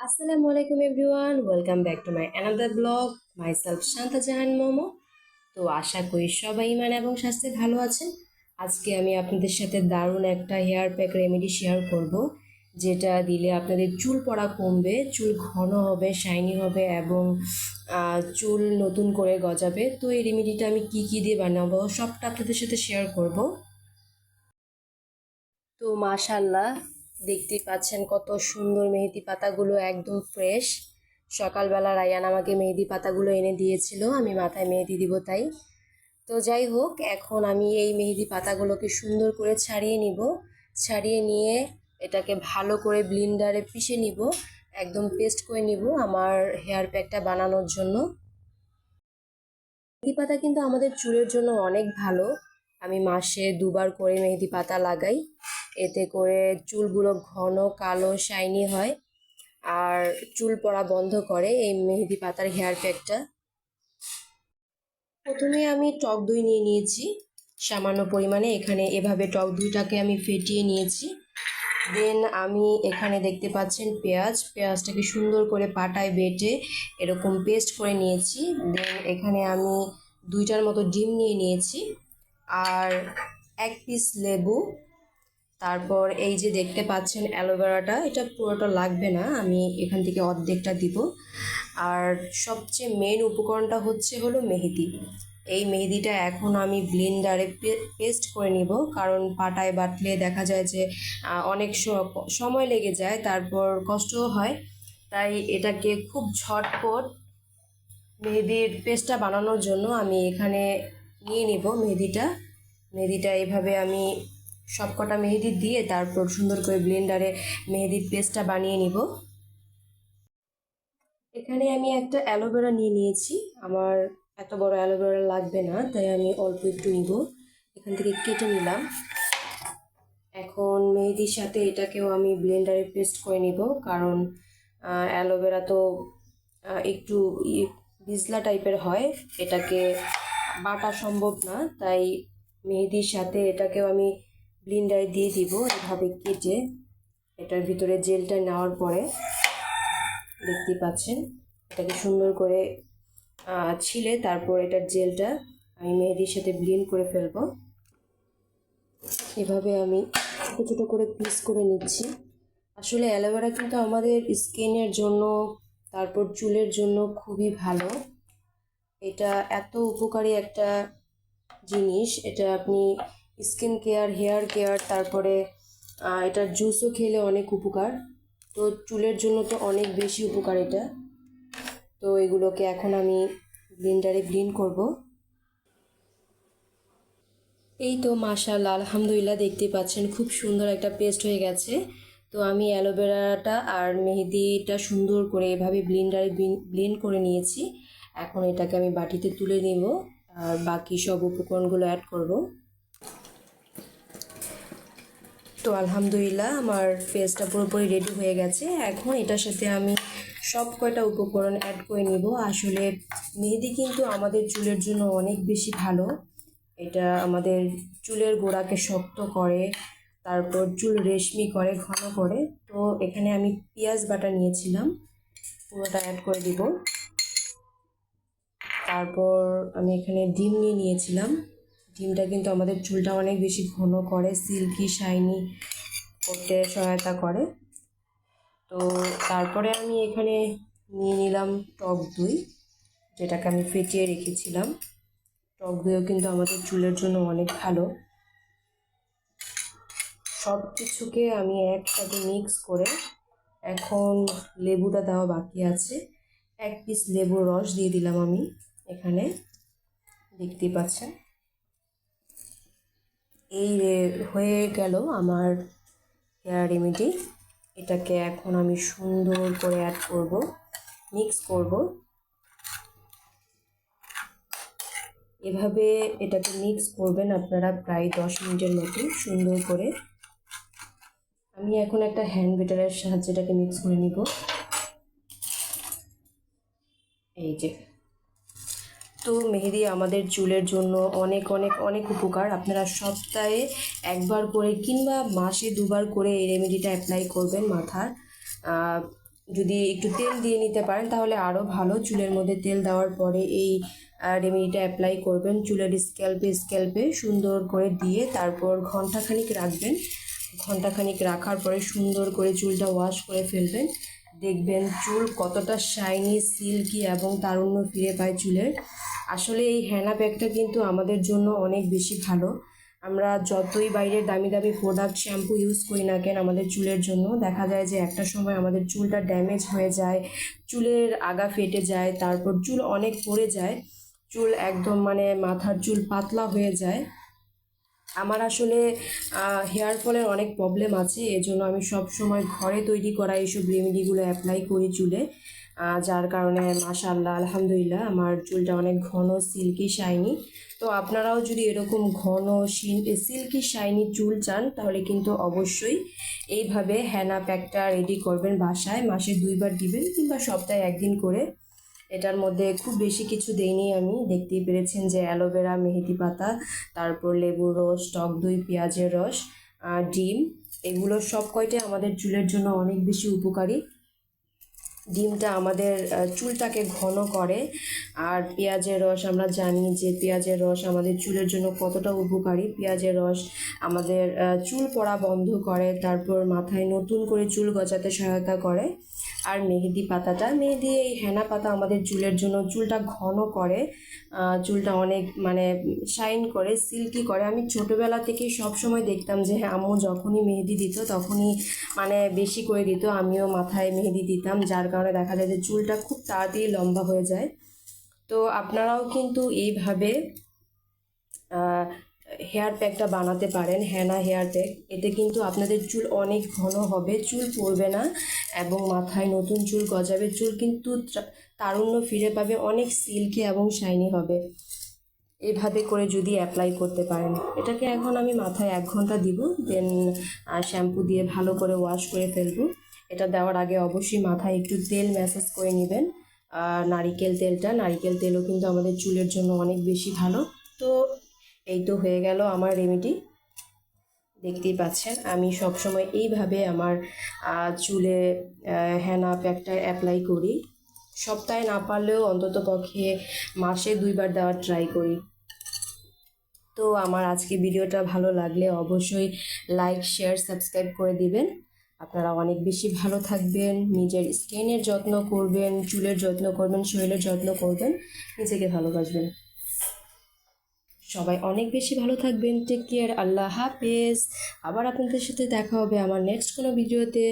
আসসালামু আলাইকুম everyone, welcome back to my another blog. Myself Shanta Jahan Momo. তো আশা করি সবাই ইমান এবং স্বাস্থ্যে ভালো আছেন। আজকে আমি আপনাদের সাথে দারুণ একটা হেয়ার প্যাক রেমেডি শেয়ার করব, যেটা দিলে আপনাদের চুল পড়া কমবে, চুল ঘন হবে, শাইনি হবে এবং চুল নতুন করে গজাবে। তো এই রেমেডিটা আমি কি কি দিয়ে বানাবো সবটা আপনাদের সাথে শেয়ার করব। তো মাশাল্লাহ, দেখতেই পাচ্ছেন কত সুন্দর মেহেদি পাতাগুলো, একদম ফ্রেশ। সকালবেলা রায়ান আমাকে মেহেদি পাতাগুলো এনে দিয়েছিল, আমি মাথায় মেহেদি দিব তাই। তো যাই হোক, এখন আমি এই মেহেদি পাতাগুলোকে সুন্দর করে ছাড়িয়ে নিব। ছাড়িয়ে নিয়ে এটাকে ভালো করে ব্লিন্ডারে পিষে নিব, একদম পেস্ট করে নিব আমার হেয়ার প্যাকটা বানানোর জন্য। মেহেদি পাতা কিন্তু আমাদের চুলের জন্য অনেক ভালো। আমি মাসে 2বার করে মেহেদি পাতা লাগাই, এতে করে চুলগুলো ঘন কালো শাইনি হয় আর চুল পড়া বন্ধ করে এই মেহেদি পাতার হেয়ার প্যাকটা। প্রথমে আমি টক দই নিয়ে নিয়েছি সামান্য পরিমাণে, এখানে এভাবে টক দইটাকে আমি ফেটিয়ে নিয়েছি। দেন আমি এখানে দেখতে পাচ্ছেন পেঁয়াজটাকে সুন্দর করে পাটায় বেটে এরকম পেস্ট করে নিয়েছি। দেন এখানে আমি 2টার মতো ডিম নিয়ে নিয়েছি আর 1 পিস লেবু। তারপর এই যে দেখতে পাচ্ছেন অ্যালোভেরাটা, এটা পুরোটা লাগবে না, আমি এখান থেকে অর্ধেকটা দিব। আর সবচেয়ে মেন উপকরণটা হলো মেহেদি। এই মেহেদিটা এখন আমি ব্লেন্ডারে পেস্ট করে নিব, কারণ পাটায় বাটলে দেখা যায় যে অনেক সময় লেগে যায়, তারপর কষ্টও হয়। তাই এটাকে খুব ঝটপট মেহেদির পেস্টটা বানানোর জন্য আমি এখানে নিয়ে নিব মেহেদিটা এইভাবে আমি সবকটা মেহেদি দিয়ে তারপর সুন্দর করে ব্লেন্ডারে মেহেদির পেস্টটা বানিয়ে নিব। এখানে আমি একটা অ্যালোভেরা নিয়ে নিয়েছি, আমার এত বড় অ্যালোভেরা লাগবে না, তাই আমি অল্প একটু নিব। এখান থেকে কেটে নিলাম। এখন মেহেদির সাথে এটাকেও আমি ব্লেন্ডারে পেস্ট করে নিব, কারণ অ্যালোভেরা তো একটু বিজলা টাইপের হয়, এটাকে বাটা সম্ভব না, তাই মেহেদির সাথে এটাকেও আমি ব্লেন্ডারে দিয়ে দিব এভাবে কেটে। এটার ভিতরে জেলটা নেওয়ার পরে দেখতে পাচ্ছেন এটাকে সুন্দর করে ছিলে তারপর এটার জেলটা আমি মেহেদির সাথে ব্লেন্ড করে ফেলবো। এভাবে আমি ছোটো ছোটো করে পিস করে নিচ্ছি। আসলে অ্যালোভেরা কিন্তু আমাদের স্কিনের জন্য, তারপর চুলের জন্য খুবই ভালো। এটা এত উপকারী একটা জিনিস, এটা আপনি স্কিন কেয়ার, হেয়ার কেয়ার, তারপরে এটার জুসও খেলে অনেক উপকার। তো চুলের জন্য তো অনেক বেশি উপকার এটা। তো এগুলোকে এখন আমি ব্লেন্ডারে ব্লেন্ড করব। এই তো মাশাআল্লাহ, আলহামদুলিল্লাহ, দেখতে পাচ্ছেন খুব সুন্দর একটা পেস্ট হয়ে গেছে। তো আমি অ্যালোভেরাটা আর মেহেদিটা সুন্দর করে এভাবে ব্লেন্ডারে ব্লেন্ড করে নিয়েছি। এখন এটাকে আমি বাটিতে তুলে নিব আর বাকি সব উপকরণগুলো অ্যাড করব। তো আলহামদুলিল্লাহ, আমার পেস্টটা পুরোপুরি রেডি হয়ে গেছে। এখন এটার সাথে আমি সব কয়টা উপকরণ অ্যাড করে নিব। আসলে মেহেদি কিন্তু আমাদের চুলের জন্য অনেক বেশি ভালো। এটা আমাদের চুলের গোড়াকে শক্ত করে, তারপর চুল রেশমি করে, ঘন করে। তো এখানে আমি পেঁয়াজ বাটা নিয়েছিলাম, পুরোটা অ্যাড করে দিব। তারপর আমি এখানে ডিম নিয়েছিলাম। ডিমটা কিন্তু আমাদের চুলটা অনেক বেশি ঘন করে, সিল্কি শাইনি করতে সহায়তা করে। তো তারপরে আমি এখানে নিয়ে নিলাম টক দই, যেটাকে আমি ফেটিয়ে রেখেছিলাম। টক দইও কিন্তু আমাদের চুলের জন্য অনেক ভালো। সব কিছুকে আমি একসাথে মিক্স করে, এখন লেবুটা দেওয়া বাকি আছে। 1 পিস লেবুর রস দিয়ে দিলাম আমি এখানে, দেখতেই পাচ্ছেন। এই হয়ে গেল আমার হেয়ার রেমেডি। এটাকে এখন আমি সুন্দর করে অ্যাড করব, মিক্স করব। এভাবে এটাকে মিক্স করবেন আপনারা প্রায় 10 মিনিটের মতো সুন্দর করে। আমি এখন একটা হ্যান্ড বিটারের সাহায্যে এটাকে মিক্স করে নিব। এই যে, তো মেহেদি আমাদের চুলের জন্য অনেক অনেক অনেক উপকার। আপনারা সপ্তাহে 1বার করে কিংবা মাসে 2বার করে এই রেমেডিটা অ্যাপ্লাই করবেন মাথার। যদি একটু তেল দিয়ে নিতে পারেন তাহলে আরও ভালো। চুলের মধ্যে তেল দেওয়ার পরে এই রেমেডিটা অ্যাপ্লাই করবেন চুলের স্ক্যাল্পে সুন্দর করে দিয়ে তারপর ঘন্টাখানিক রাখবেন। ঘন্টাখানিক রাখার পরে সুন্দর করে চুলটা ওয়াশ করে ফেলবেন। দেখবেন চুল কতটা শাইনি, সিল্কি এবং তারুণ্য ফিরে পায় চুলের। আসলে এই হেনা প্যাকটা কিন্তু আমাদের জন্য অনেক বেশি ভালো। আমরা যতই বাইরের দামি দামি প্রোডাক্ট শ্যাম্পু ইউজ করি না কেন আমাদের চুলের জন্য, দেখা যায় যে একটা সময় আমাদের চুলটা ড্যামেজ হয়ে যায়, চুলের আগা ফেটে যায়, তারপর চুল অনেক পড়ে যায়, চুল একদম মানে মাথার চুল পাতলা হয়ে যায়। আমার আসলে হেয়ার ফলের অনেক প্রবলেম আছে, এজন্য আমি সব সময় ঘরে তৈরি করা এইসব রেমেডিগুলো অ্যাপ্লাই করি চুলে। যার কারণে মাশাআল্লাহ আলহামদুলিল্লাহ আমার চুলটা অনেক ঘন, সিল্কি, শাইনি। তো আপনারাও যদি এরকম ঘন সিল্কি শাইনি চুল চান তাহলে কিন্তু অবশ্যই এইভাবে হেনা প্যাকটা রেডি করবেন বাসায়। মাসে 2বার দিবেন কিংবা সপ্তাহে 1 দিন করে। এটার মধ্যে খুব বেশি কিছু দেইনি আমি, দেখতেই পেরেছেন যে অ্যালোভেরা, মেহেদি পাতা, তারপর লেবুর রস, টক দই, পেঁয়াজের রস, ডিম, এগুলো সব কয়টাই আমাদের চুলের জন্য অনেক বেশি উপকারী। ডিমটা আমাদের চুলটাকে ঘন করে, আর পেঁয়াজের রস আমরা জানি যে পেঁয়াজের রস আমাদের চুলের জন্য কতটা উপকারী। পেঁয়াজের রস আমাদের চুল পড়া বন্ধ করে, তারপর মাথায় নতুন করে চুল গজাতে সহায়তা করে। আর মেহেদি এই হেনা পাতা আমাদের চুলের জন্য চুলটা ঘন করে, চুলটা অনেক মানে শাইন করে, সিল্কি করে। আমি ছোটোবেলা থেকেই সব সময় দেখতাম যে হ্যাঁ আম্মু যখনই মেহেদি দিত তখনই মানে বেশি করে দিত, আমিও মাথায় মেহেদি দিতাম, যার কারণে দেখা যায় যে চুলটা খুব তাড়াতাড়ি লম্বা হয়ে যায়। তো আপনারাও কিন্তু এইভাবে হেয়ার প্যাকটা বানাতে পারেন, হেনা হেয়ার প্যাক। এতে কিন্তু আপনাদের চুল অনেক ঘন হবে, চুল পড়বে না এবং মাথায় নতুন চুল গজাবে, চুল কিন্তু তারুণ্য ফিরে পাবে, অনেক সিল্কি এবং শাইনি হবে এভাবে করে যদি অ্যাপ্লাই করতে পারেন। এটাকে এখন আমি মাথায় 1 ঘন্টা দিব, দেন শ্যাম্পু দিয়ে ভালো করে ওয়াশ করে ফেলবো। এটা দেওয়ার আগে অবশ্যই মাথায় একটু তেল ম্যাসাজ করে নেবেন, নারিকেল তেলও কিন্তু আমাদের চুলের জন্য অনেক বেশি ভালো। তো এই তো হয়ে গেল আমার রেমেডি। দেখতেই পাচ্ছেন আমি সবসময় এইভাবে আমার চুলে হেনা প্যাকটা অ্যাপ্লাই করি। সপ্তাহে না পারলেও অন্তত পক্ষে মাসে 2বার দেওয়ার ট্রাই করি। তো আমার আজকে ভিডিওটা ভালো লাগলে অবশ্যই লাইক, শেয়ার, সাবস্ক্রাইব করে দিবেন। আপনারা অনেক বেশি ভালো থাকবেন, নিজের স্কিনের যত্ন করবেন, চুলের যত্ন করবেন, শরীরের যত্ন করবেন, নিজেকে ভালোবাসবেন। সবাই অনেক বেশি ভালো থাকবেন। টেক কেয়ার, আল্লাহ হাফেজ। আবার আপনাদের সাথে দেখা হবে আমার নেক্সট কোনো ভিডিওতে।